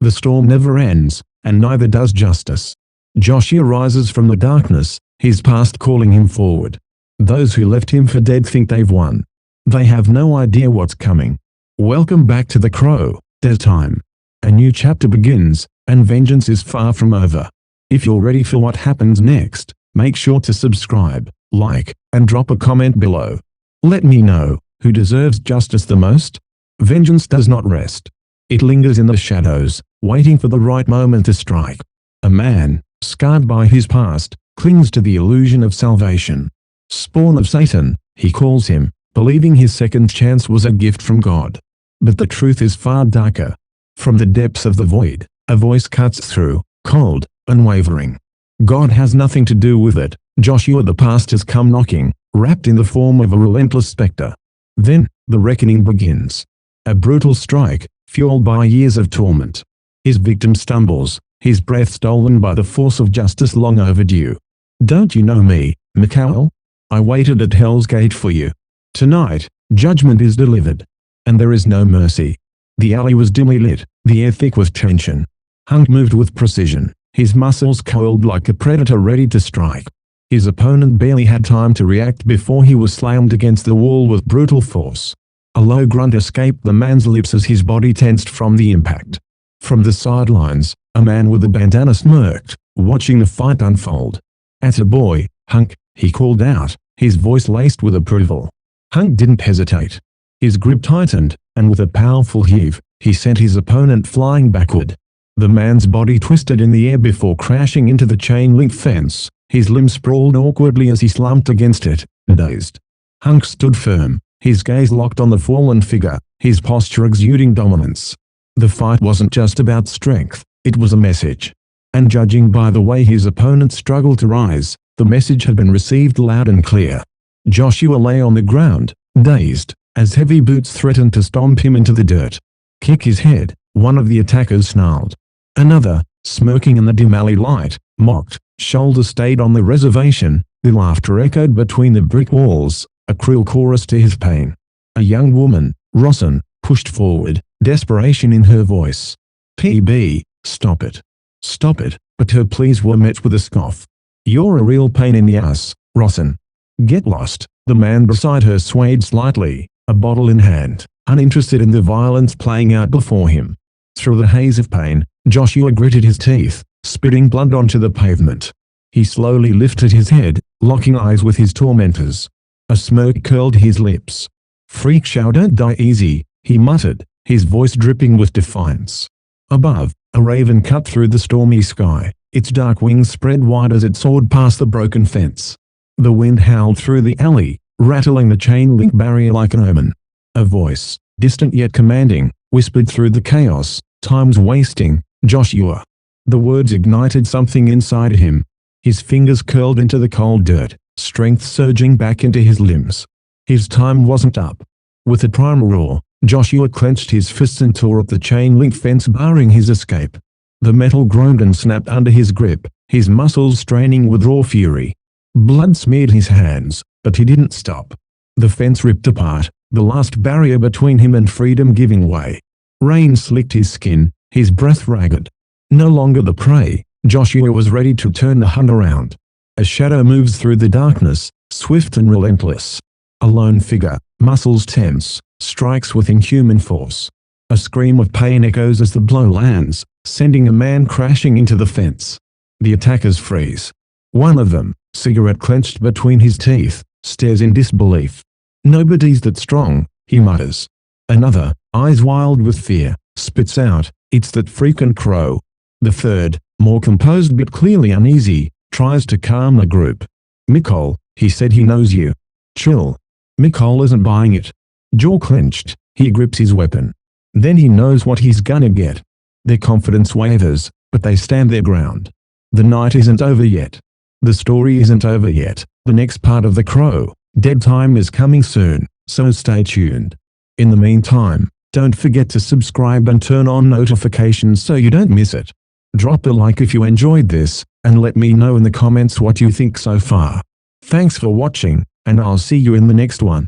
The storm never ends, and neither does justice. Joshua rises from the darkness, his past calling him forward. Those who left him for dead think they've won. They have no idea what's coming. Welcome back to The Crow, Dead Time. A new chapter begins, and vengeance is far from over. If you're ready for what happens next, make sure to subscribe, like, and drop a comment below. Let me know, who deserves justice the most? Vengeance does not rest. It lingers in the shadows, waiting for the right moment to strike. A man, scarred by his past, clings to the illusion of salvation. Spawn of Satan, he calls him, believing his second chance was a gift from God. But the truth is far darker. From the depths of the void, a voice cuts through, cold, unwavering. God has nothing to do with it. Joshua the past has come knocking, wrapped in the form of a relentless specter. Then, the reckoning begins. A brutal strike, fueled by years of torment. His victim stumbles, his breath stolen by the force of justice long overdue. Don't you know me, Michael? I waited at Hell's Gate for you. Tonight, judgment is delivered. And there is no mercy. The alley was dimly lit, the air thick with tension. Hunk moved with precision, his muscles coiled like a predator ready to strike. His opponent barely had time to react before he was slammed against the wall with brutal force. A low grunt escaped the man's lips as his body tensed from the impact. From the sidelines, a man with a bandana smirked, watching the fight unfold. "Attaboy, Hunk," he called out, his voice laced with approval. Hunk didn't hesitate. His grip tightened, and with a powerful heave, he sent his opponent flying backward. The man's body twisted in the air before crashing into the chain-link fence, his limbs sprawled awkwardly as he slumped against it, dazed. Hunk stood firm, his gaze locked on the fallen figure, his posture exuding dominance. The fight wasn't just about strength, it was a message. And judging by the way his opponent struggled to rise, the message had been received loud and clear. Joshua lay on the ground, dazed, as heavy boots threatened to stomp him into the dirt. "Kick his head," one of the attackers snarled. Another, smirking in the dim alley light, mocked. Shoulders stayed on the reservation, the laughter echoed between the brick walls, a cruel chorus to his pain. A young woman, Rosin, pushed forward, desperation in her voice. "PB, stop it. Stop it," but her pleas were met with a scoff. "You're a real pain in the ass, Rosin. Get lost." The man beside her swayed slightly, a bottle in hand, uninterested in the violence playing out before him. Through the haze of pain, Joshua gritted his teeth, spitting blood onto the pavement. He slowly lifted his head, locking eyes with his tormentors. A smirk curled his lips. "Freak show, don't die easy," he muttered, his voice dripping with defiance. Above, a raven cut through the stormy sky, its dark wings spread wide as it soared past the broken fence. The wind howled through the alley, rattling the chain-link barrier like an omen. A voice, distant yet commanding, whispered through the chaos, "Time's wasting, Joshua." The words ignited something inside him. His fingers curled into the cold dirt, strength surging back into his limbs. His time wasn't up. With a primal roar, Joshua clenched his fists and tore at the chain-link fence barring his escape. The metal groaned and snapped under his grip, his muscles straining with raw fury. Blood smeared his hands, but he didn't stop. The fence ripped apart, the last barrier between him and freedom giving way. Rain slicked his skin, his breath ragged. No longer the prey, Joshua was ready to turn the hunt around. A shadow moves through the darkness, swift and relentless. A lone figure, muscles tense, strikes with inhuman force. A scream of pain echoes as the blow lands, sending a man crashing into the fence. The attackers freeze. One of them, cigarette clenched between his teeth, stares in disbelief. "Nobody's that strong," he mutters. Another, eyes wild with fear, spits out, "It's that freaking crow." The third, more composed but clearly uneasy, tries to calm the group. "Mikol, he said he knows you. Chill." Mikol isn't buying it. Jaw clenched, he grips his weapon. Then he knows what he's gonna get. Their confidence wavers, but they stand their ground. The night isn't over yet. The story isn't over yet. The next part of The Crow, Dead Time, is coming soon, so stay tuned. In the meantime, don't forget to subscribe and turn on notifications so you don't miss it. Drop a like if you enjoyed this, and let me know in the comments what you think so far. Thanks for watching, and I'll see you in the next one.